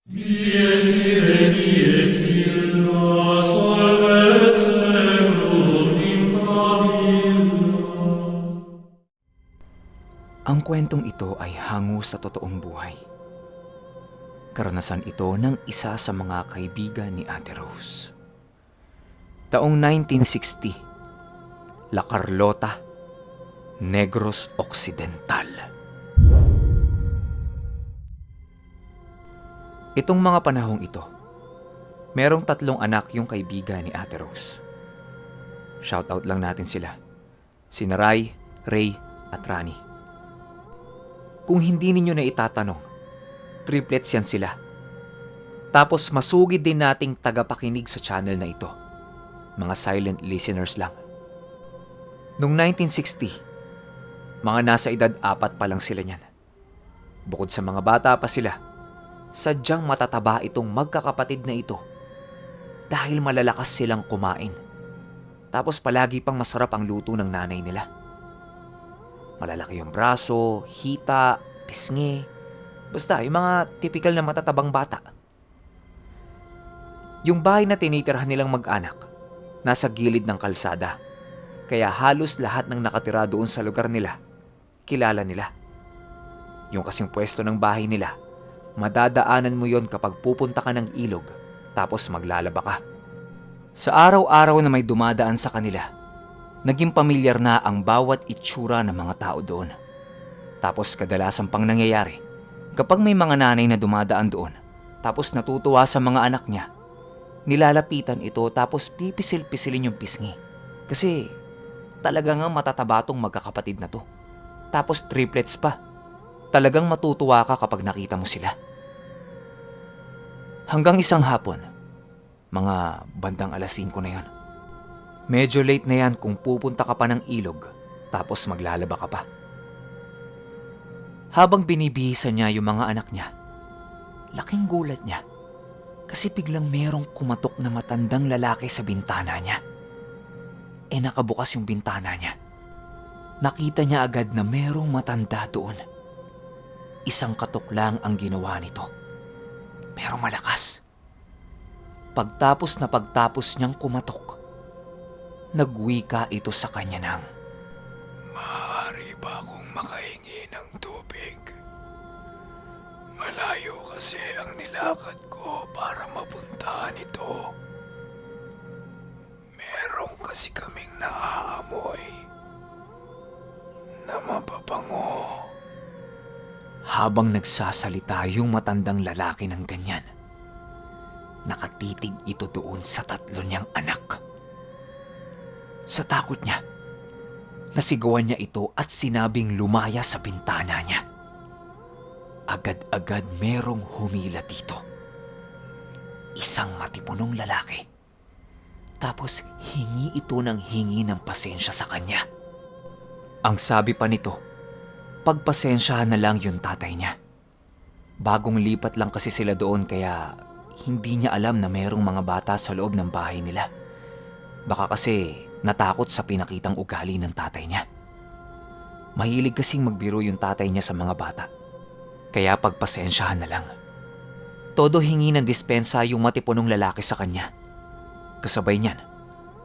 Dies ire, dies illa, solvet seclum in favilla. Ang kwentong ito ay hango sa totoong buhay. Karanasan ito ng isa sa mga kaibigan ni Ate Rose. Taong 1960, La Carlota, Negros Occidental. Itong mga panahong ito, merong 3 anak yung kaibigan ni Ate Rose. Shoutout lang natin sila. Sina Ray, Ray at Rani. Kung hindi ninyo na itatanong, triplets yan sila. Tapos masugid din nating tagapakinig sa channel na ito. Mga silent listeners lang. Noong 1960, mga nasa edad 4 pa lang sila niyan. Bukod sa mga bata pa sila, sadyang matataba itong magkakapatid na ito dahil malalakas silang kumain. Tapos palagi pang masarap ang luto ng nanay nila. Malalaki yung braso, hita, pisngi, basta yung mga typical na matatabang bata. Yung bahay na tinitirhan nilang mag-anak, nasa gilid ng kalsada, kaya halos lahat ng nakatira doon sa lugar nila, kilala nila. Yung kasing pwesto ng bahay nila, madadaanan mo yon kapag pupunta ka ng ilog tapos maglalaba ka. Sa araw-araw na may dumadaan sa kanila, naging pamilyar na ang bawat itsura ng mga tao doon. Tapos kadalasan pang nangyayari, kapag may mga nanay na dumadaan doon, tapos natutuwa sa mga anak niya, nilalapitan ito tapos pipisil-pisilin yung pisngi. Kasi talaga nga matataba tong magkakapatid na to. Tapos triplets pa. Talagang matutuwa ka kapag nakita mo sila. Hanggang isang hapon, mga bandang 5:00 na yon. Medyo late na yan kung pupunta ka pa ng ilog tapos maglalaba ka pa. Habang binibihisan niya yung mga anak niya, laking gulat niya kasi biglang merong kumatok na matandang lalaki sa bintana niya. Nakabukas yung bintana niya. Nakita niya agad na merong matanda doon. Isang katok lang ang ginawa nito, pero malakas. Pagtapos niyang kumatok, nagwika ito sa kanya ng, "Maaari ba akong makahingi ng tubig? Malayo kasi ang nilakad ko para mapuntahan ito. Meron kasi kaming naaamoy na mababango." Habang nagsasalita yung matandang lalaki ng ganyan, nakatitig ito doon sa 3 niyang anak. Sa takot niya, nasigawan niya ito at sinabing lumaya sa bintana niya. Agad-agad merong humila dito. Isang matipunong lalaki. Tapos hingi ito ng hingi ng pasensya sa kanya. Ang sabi pa nito, pagpasensyahan na lang yung tatay niya. Bagong lipat lang kasi sila doon kaya hindi niya alam na merong mga bata sa loob ng bahay nila. Baka kasi natakot sa pinakitang ugali ng tatay niya. Mahilig kasing magbiro yung tatay niya sa mga bata. Kaya pagpasensyahan na lang. Todo hingi ng dispensa yung matipunong lalaki sa kanya. Kasabay niyan,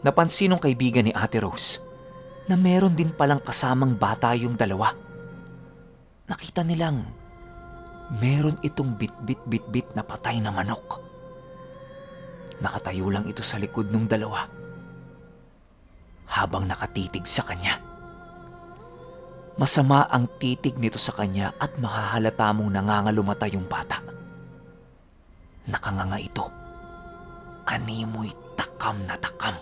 napansin ng kaibigan ni Ate Rose na meron din palang kasamang bata yung dalawa. Nakita nilang meron itong bit-bit na patay na manok. Nakatayo lang ito sa likod ng dalawa habang nakatitig sa kanya. Masama ang titig nito sa kanya at makahalata mong nangangalumata yung bata. Nakanganga ito. Animoy takam na takam.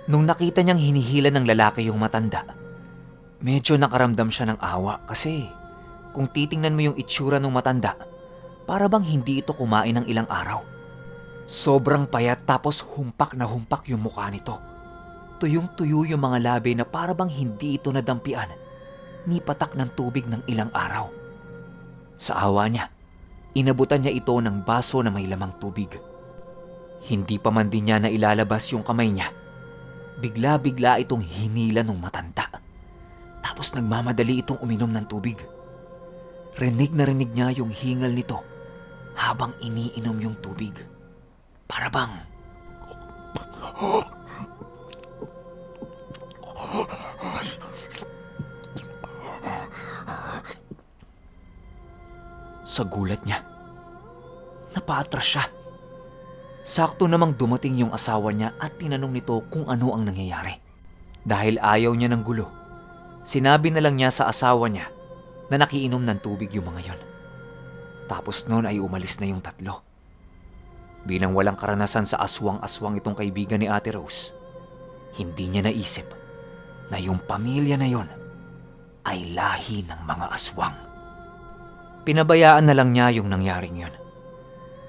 Nung nakita niyang hinihila ng lalaki yung matanda, medyo nakaramdam siya ng awa kasi kung titingnan mo yung itsura ng matanda, para bang hindi ito kumain ng ilang araw. Sobrang payat tapos humpak na humpak yung mukha nito. Tuyong-tuyo yung mga labi na para bang hindi ito nadampian ni patak ng tubig ng ilang araw. Sa awa niya, inabutan niya ito ng baso na may lamang tubig. Hindi pa man din niya na ilalabas yung kamay niya, bigla-bigla itong hinila ng matanda. Tapos nagmamadali itong uminom ng tubig. Rinig na rinig niya yung hingal nito habang iniinom yung tubig. Para bang sa gulat niya, napaatras siya. Sakto namang dumating yung asawa niya at tinanong nito kung ano ang nangyayari. Dahil ayaw niya ng gulo, sinabi na lang niya sa asawa niya na nakiinom ng tubig yung mga yon. Tapos noon ay umalis na yung tatlo. Bilang walang karanasan sa aswang-aswang itong kaibigan ni Ate Rose, hindi niya naisip na yung pamilya na yon ay lahi ng mga aswang. Pinabayaan na lang niya yung nangyaring yon.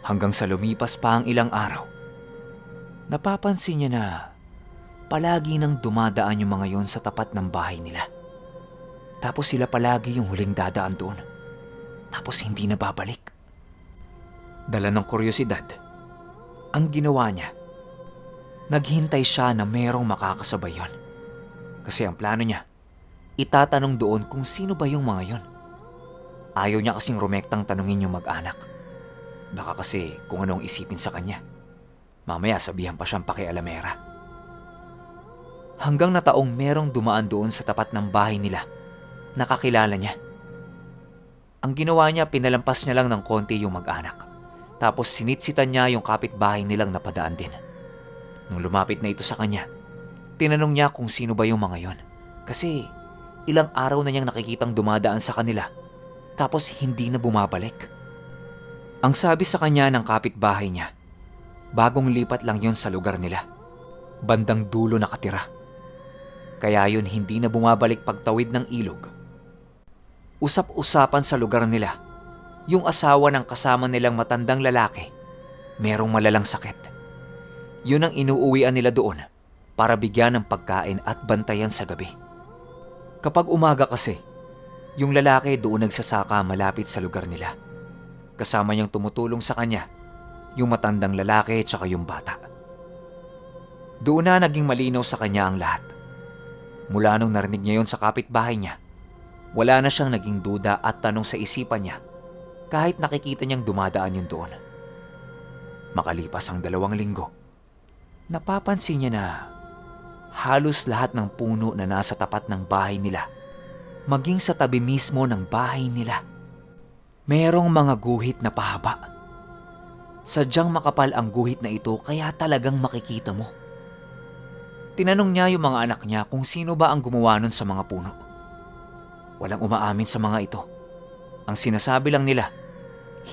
Hanggang sa lumipas pa ang ilang araw, napapansin niya na palagi nang dumadaan yung mga yon sa tapat ng bahay nila. Tapos sila palagi yung huling dadaan doon. Tapos hindi na babalik. Dala ng kuryosidad, ang ginawa niya, naghintay siya na merong makakasabay yon. Kasi ang plano niya, itatanong doon kung sino ba yung mga yon. Ayaw niya kasing rumektang tanungin yung mag-anak. Baka kasi kung anong isipin sa kanya. Mamaya sabihan pa siyang pakialamera. Hanggang nataong merong dumaan doon sa tapat ng bahay nila, nakakilala niya. Ang ginawa niya, pinalampas niya lang ng konti yung mag-anak. Tapos sinitsitan niya yung kapitbahay nilang napadaan din. Nung lumapit na ito sa kanya, tinanong niya kung sino ba yung mga yon. Kasi ilang araw na niyang nakikitang dumadaan sa kanila, tapos hindi na bumabalik. Ang sabi sa kanya ng kapitbahay niya, bagong lipat lang yon sa lugar nila. Bandang dulo nakatira. Kaya yun hindi na bumabalik pagtawid ng ilog. Usap-usapan sa lugar nila, yung asawa ng kasama nilang matandang lalaki, merong malalang sakit. Yun ang inuuwian nila doon para bigyan ng pagkain at bantayan sa gabi. Kapag umaga kasi, yung lalaki doon nagsasaka malapit sa lugar nila. Kasama niyang tumutulong sa kanya, yung matandang lalaki at saka yung bata. Doon na naging malinaw sa kanya ang lahat. Mula nung narinig niya yon sa kapitbahay niya, wala na siyang naging duda at tanong sa isipan niya kahit nakikita niyang dumadaan yun doon. Makalipas ang 2 linggo, napapansin niya na halos lahat ng puno na nasa tapat ng bahay nila, maging sa tabi mismo ng bahay nila, merong mga guhit na pahaba. Sadyang makapal ang guhit na ito kaya talagang makikita mo. Tinanong niya yung mga anak niya kung sino ba ang gumawa nun sa mga puno. Walang umaamin sa mga ito. Ang sinasabi lang nila,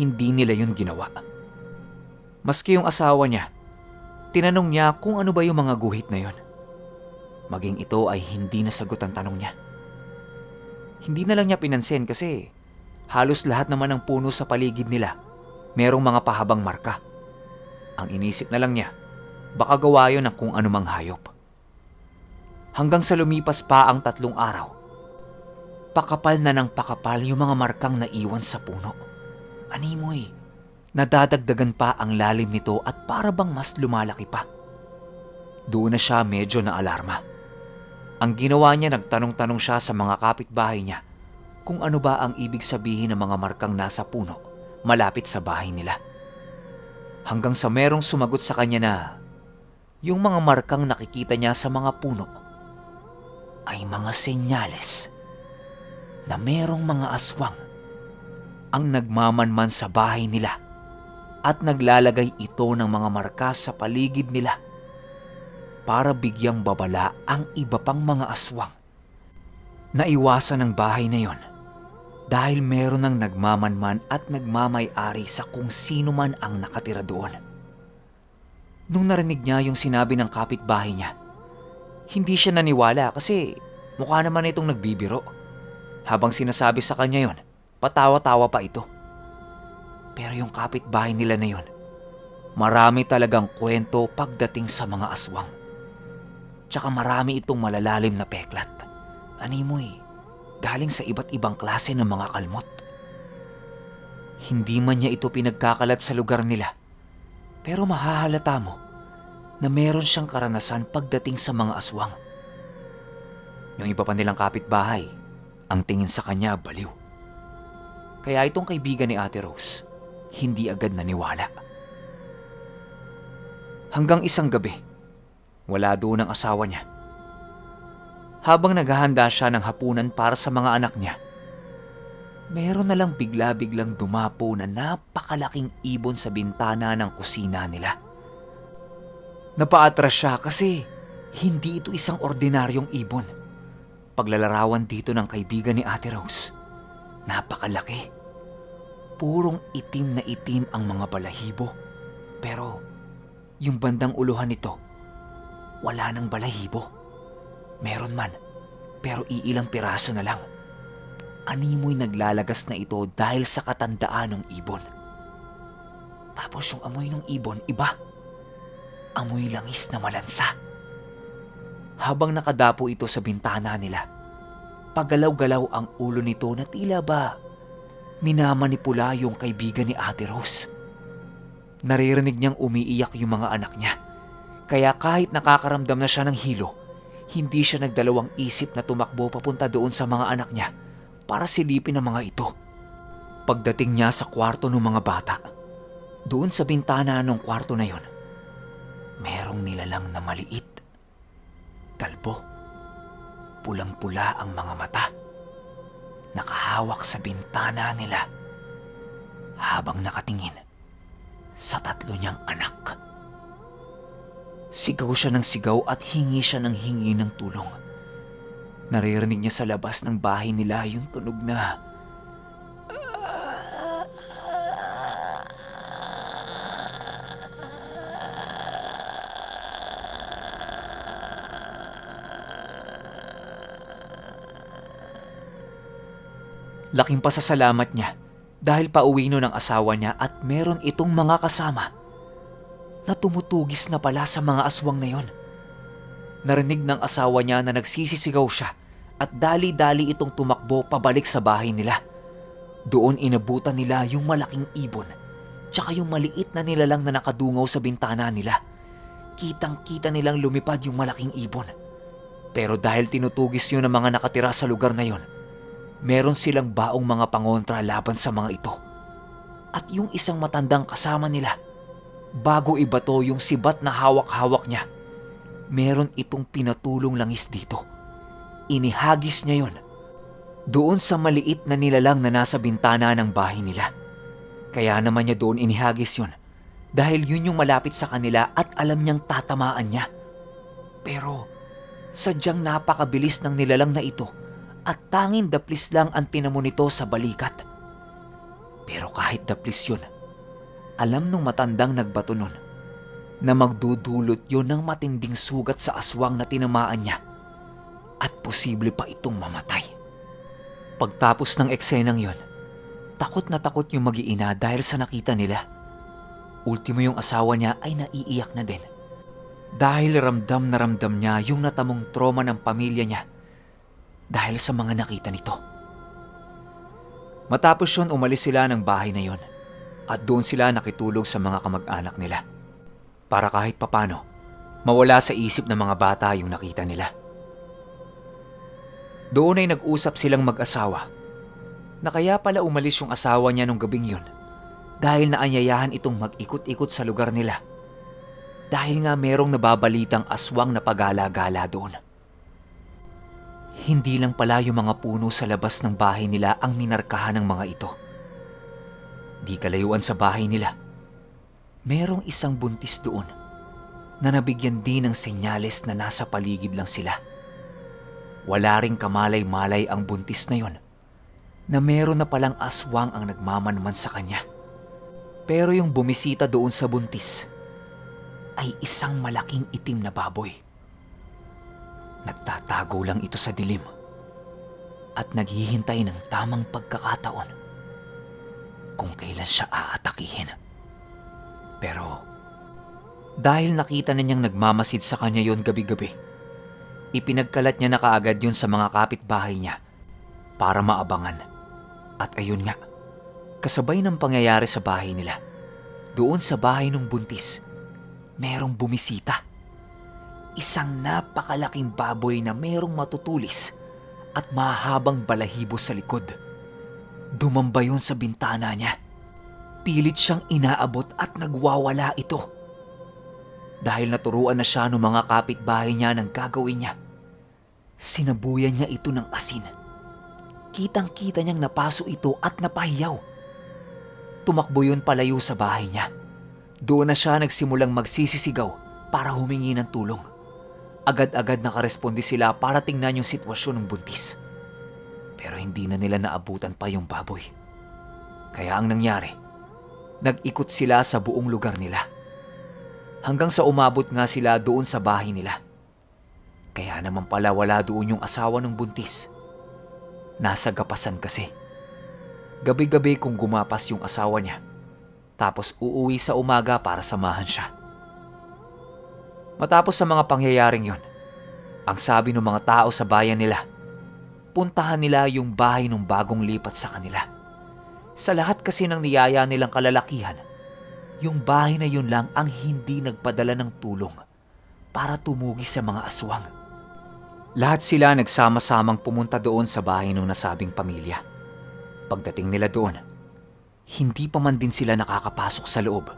hindi nila yun ginawa. Maski yung asawa niya, tinanong niya kung ano ba yung mga guhit na yun. Maging ito ay hindi nasagot ang tanong niya. Hindi na lang niya pinansin kasi halos lahat naman ng puno sa paligid nila merong mga pahabang marka. Ang inisip na lang niya, baka gawa yun ng kung anumang hayop. Hanggang sa lumipas pa ang 3 araw, pakapal na ng pakapal yung mga markang naiwan sa puno. Animoy, nadadagdagan pa ang lalim nito at para bang mas lumalaki pa. Doon na siya medyo naalarma. Ang ginawa niya, nagtanong-tanong siya sa mga kapitbahay niya kung ano ba ang ibig sabihin ng mga markang nasa puno malapit sa bahay nila. Hanggang sa merong sumagot sa kanya na yung mga markang nakikita niya sa mga puno ay mga senyales na merong mga aswang ang nagmamanman sa bahay nila at naglalagay ito ng mga marka sa paligid nila para bigyang babala ang iba pang mga aswang. Naiwasan ang bahay na yon dahil meron ng nagmamanman at nagmamay-ari sa kung sino man ang nakatira doon. Nung narinig niya yung sinabi ng kapitbahay niya, hindi siya naniwala kasi mukha naman itong nagbibiro. Habang sinasabi sa kanya yon, patawa-tawa pa ito. Pero yung kapitbahay nila na yon, marami talagang kwento pagdating sa mga aswang. Tsaka marami itong malalalim na peklat. Animoy, galing sa iba't ibang klase ng mga kalmot. Hindi man niya ito pinagkakalat sa lugar nila, pero mahahalata mo na meron siyang karanasan pagdating sa mga aswang. Yung iba pa nilang kapitbahay, ang tingin sa kanya baliw. Kaya itong kaibigan ni Ate Rose, hindi agad naniwala. Hanggang isang gabi, wala doon ang asawa niya. Habang naghahanda siya ng hapunan para sa mga anak niya, meron na lang bigla-biglang dumapo na napakalaking ibon sa bintana ng kusina nila. Napaatras siya kasi hindi ito isang ordinaryong ibon. Paglalarawan dito ng kaibigan ni Ate Rose, napakalaki. Purong itim na itim ang mga balahibo. Pero yung bandang uluhan nito, wala nang balahibo. Meron man, pero iilang piraso na lang. Animoy naglalagas na ito dahil sa katandaan ng ibon. Tapos yung amoy ng ibon, iba. Amoy langis na malansa. Habang nakadapo ito sa bintana nila, pagalaw-galaw ang ulo nito na tila ba minamanipula yung kaibigan ni Ate Rose. Naririnig niyang umiiyak yung mga anak niya. Kaya kahit nakakaramdam na siya ng hilo, hindi siya nagdalawang isip na tumakbo papunta doon sa mga anak niya para silipin ang mga ito. Pagdating niya sa kwarto ng mga bata, doon sa bintana ng kwarto na yon, merong nilalang na maliit. Kalbo, pulang-pula ang mga mata. Nakahawak sa bintana nila habang nakatingin sa tatlo niyang anak. Sigaw siya ng sigaw at hingi siya ng hingi ng tulong. Naririnig niya sa labas ng bahay nila yung tunog na laking pasasalamat niya dahil pauwi nun ang asawa niya at meron itong mga kasama na tumutugis na pala sa mga aswang na yon. Narinig ng asawa niya na nagsisisigaw siya at dali-dali itong tumakbo pabalik sa bahay nila. Doon inabutan nila yung malaking ibon tsaka yung maliit na nilalang na nakadungaw sa bintana nila. Kitang-kita nilang lumipad yung malaking ibon. Pero dahil tinutugis yun ng mga nakatira sa lugar na yon, meron silang baong mga pangontra laban sa mga ito. At yung isang matandang kasama nila, bago ibato yung sibat na hawak-hawak niya, meron itong pinatulong langis dito. Inihagis niya yon doon sa maliit na nilalang na nasa bintana ng bahay nila. Kaya naman niya doon inihagis yon dahil yun yung malapit sa kanila at alam niyang tatamaan niya. Pero sadyang napakabilis ng nilalang na ito at tanging daplis lang ang tinamo nito sa balikat. Pero kahit daplis yun, alam nung matandang nagbato nun na magdudulot yun ng matinding sugat sa aswang na tinamaan niya at posible pa itong mamatay. Pagtapos ng eksenang yon, takot na takot yung mag-iina dahil sa nakita nila. Ultimo yung asawa niya ay naiiyak na din dahil ramdam na ramdam niya yung natamong trauma ng pamilya niya dahil sa mga nakita nito. Matapos yun, umalis sila ng bahay na yon at doon sila nakitulog sa mga kamag-anak nila para kahit papano mawala sa isip ng mga bata yung nakita nila. Doon ay nag-usap silang mag-asawa na kaya pala umalis yung asawa niya nung gabing yun dahil naanyayahan itong mag-ikot-ikot sa lugar nila dahil nga merong nababalitang aswang na pagala-gala doon. Hindi lang pala yung mga puno sa labas ng bahay nila ang minarkahan ng mga ito. Di kalayuan sa bahay nila, merong isang buntis doon na nabigyan din ng senyales na nasa paligid lang sila. Wala ring kamalay-malay ang buntis na yon na meron na palang aswang ang nagmamanman sa kanya. Pero yung bumisita doon sa buntis ay isang malaking itim na baboy. Nagtatago lang ito sa dilim at naghihintay ng tamang pagkakataon kung kailan siya aatakihin. Pero dahil nakita na niyang nagmamasid sa kanya yon gabi-gabi, ipinagkalat niya na kaagad yun sa mga kapitbahay niya para maabangan. At ayun nga, kasabay ng pangyayari sa bahay nila, doon sa bahay ng buntis, merong bumisita. Isang napakalaking baboy na merong matutulis at mahabang balahibo sa likod. Dumamba yun sa bintana niya. Pilit siyang inaabot at nagwawala ito. Dahil naturuan na siya ng mga kapitbahay niya ng gagawin niya, sinabuyan niya ito ng asin. Kitang-kita niyang napaso ito at napahiyaw. Tumakbo yun palayo sa bahay niya. Doon na siya nagsimulang magsisisigaw para humingi ng tulong. Agad-agad nakaresponde sila para tingnan yung sitwasyon ng buntis. Pero hindi na nila naabutan pa yung baboy. Kaya ang nangyari, nag-ikot sila sa buong lugar nila. Hanggang sa umabot nga sila doon sa bahay nila. Kaya naman pala wala doon yung asawa ng buntis. Nasa gapasan kasi. Gabi-gabi kung gumapas yung asawa niya, tapos uuwi sa umaga para samahan siya. Matapos sa mga pangyayaring yon, ang sabi ng mga tao sa bayan nila, puntahan nila yung bahay ng bagong lipat sa kanila. Sa lahat kasi ng niyaya nilang kalalakihan, yung bahay na yun lang ang hindi nagpadala ng tulong para tumugi sa mga aswang. Lahat sila nagsama-samang pumunta doon sa bahay ng nasabing pamilya. Pagdating nila doon, hindi pa man din sila nakakapasok sa loob.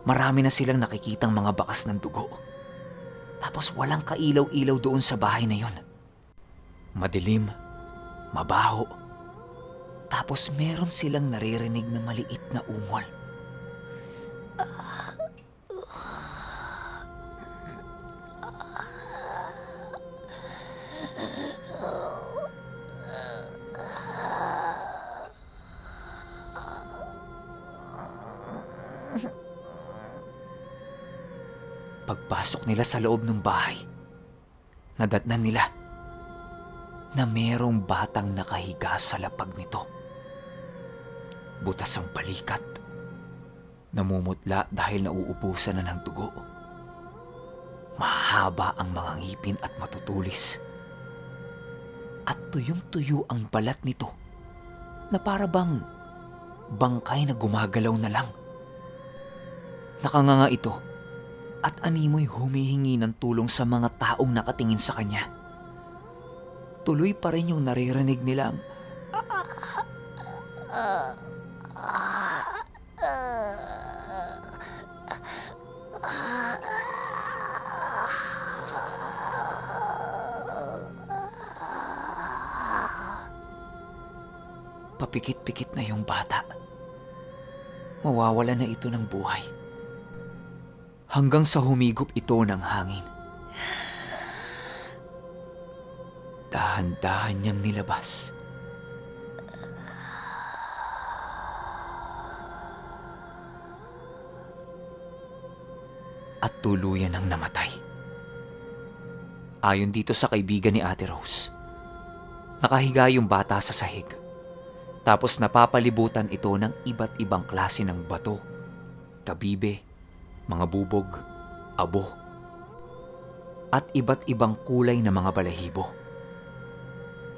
Marami na silang nakikitang mga bakas ng dugo. Tapos walang kailaw-ilaw doon sa bahay na yun. Madilim, mabaho. Tapos meron silang naririnig na maliit na ungol. Pagpasok nila sa loob ng bahay, nadatnan nila na merong batang nakahiga sa lapag nito. Butas ang balikat, namumutla dahil nauubusan na ng dugo. Mahaba ang mga ngipin at matutulis. At tuyong-tuyo ang balat nito na para bang bangkay na gumagalaw na lang. Nakanganga ito at animoy humihingi ng tulong sa mga taong nakatingin sa kanya. Tuloy pa rin yung naririnig nilang papikit-pikit na yung bata. Mawawala na ito ng buhay. Hanggang sa humigop ito ng hangin. Dahan-dahan niyang nilabas. At tuluyan ang namatay. Ayon dito sa kaibigan ni Ate Rose, nakahiga yung bata sa sahig. Tapos napapalibutan ito ng iba't ibang klase ng bato, kabibe, mga bubog, abo, at iba't ibang kulay na mga balahibo.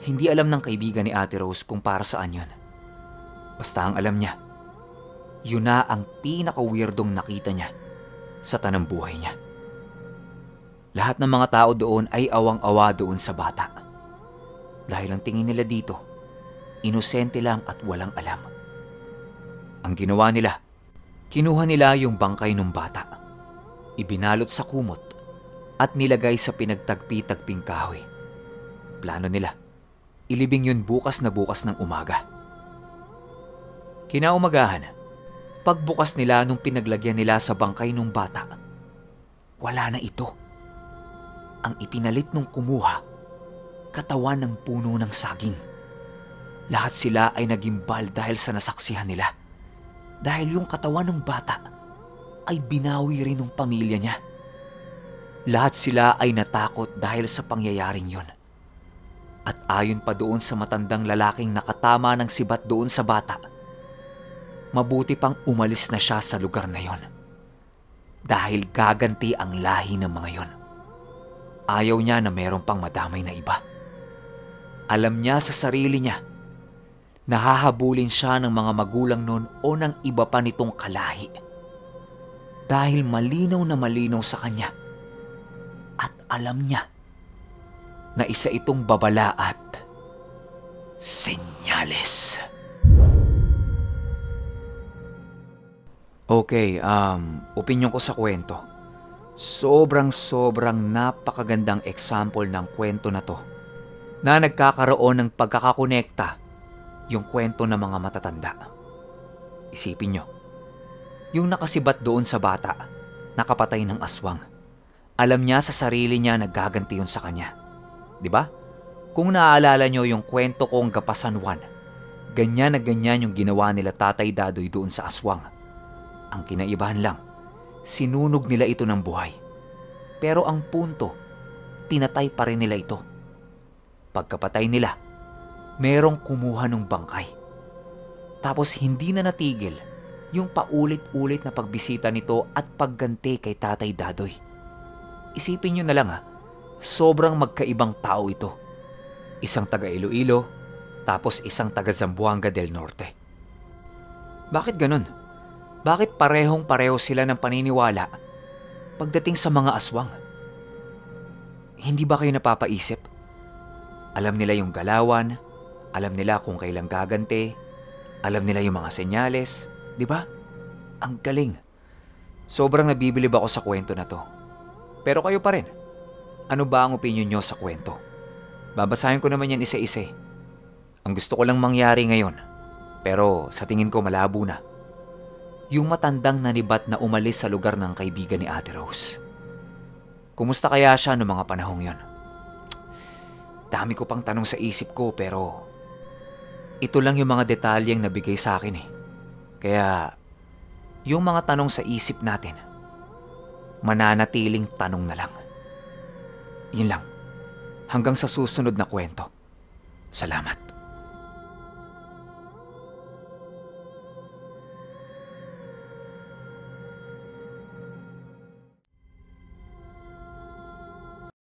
Hindi alam ng kaibigan ni Ate Rose kung para saan yun. Basta ang alam niya, yun na ang pinaka-weirdong nakita niya sa tanang buhay niya. Lahat ng mga tao doon ay awang-awa doon sa bata. Dahil ang tingin nila dito, inosente lang at walang alam. Ang ginawa nila, kinuha nila yung bangkay ng bata, ibinalot sa kumot at nilagay sa pinagtagpi-tagping kahoy. Plano nila, ilibing yun bukas ng umaga. Kinaumagahan, pagbukas nila nung pinaglagyan nila sa bangkay ng bata, wala na ito. Ang ipinalit nung kumuha, katawan ng puno ng saging. Lahat sila ay naging bal dahil sa nasaksihan nila. Dahil yung katawan ng bata ay binawi rin ng pamilya niya. Lahat sila ay natakot dahil sa pangyayaring yun. At ayon pa doon sa matandang lalaking nakatama ng sibat doon sa bata, mabuti pang umalis na siya sa lugar na yon. Dahil gaganti ang lahi ng mga yon. Ayaw niya na meron pang madamay na iba. Alam niya sa sarili niya, nahahabulin siya ng mga magulang nun o ng iba pa nitong kalahi. Dahil malinaw na malinaw sa kanya at alam niya na isa itong babala at senyales. Okay, opinyon ko sa kwento. Sobrang napakagandang example ng kwento na to na nagkakaroon ng pagkakakonekta yung kwento ng mga matatanda. Isipin nyo, yung nakasibat doon sa bata, nakapatay ng aswang. Alam niya sa sarili niya na gaganti yun sa kanya. 'Di ba? Kung naaalala nyo yung kwento kong Gapasan 1, ganyan na ganyan yung ginawa nila Tatay Dadoy doon sa aswang. Ang kinaibahan lang, sinunog nila ito ng buhay. Pero ang punto, pinatay pa rin nila ito. Pagkapatay nila, merong kumuha ng bangkay. Tapos hindi na natigil yung paulit-ulit na pagbisita nito at pagganti kay Tatay Dadoy. Isipin nyo na lang sobrang magkaibang tao ito. Isang taga Iloilo, tapos isang taga Zamboanga del Norte. Bakit ganun? Bakit parehong-pareho sila ng paniniwala pagdating sa mga aswang? Hindi ba kayo napapaisip? Alam nila yung galawan, alam nila kung kailan gaganti, alam nila yung mga senyales, di ba? Ang galing. Sobrang nabibilib ako sa kwento na to. Pero kayo pa rin, ano ba ang opinion nyo sa kwento? Babasahin ko naman yan isa-isa. Ang gusto ko lang mangyari ngayon, pero sa tingin ko malabo na. Yung matandang nanibat na umalis sa lugar ng kaibigan ni Ate Rose. Kumusta kaya siya noong mga panahong yon? Dami ko pang tanong sa isip ko pero ito lang yung mga detalyeng nabigay sa akin eh. Kaya yung mga tanong sa isip natin, mananatiling tanong na lang. Yun lang. Hanggang sa susunod na kwento. Salamat.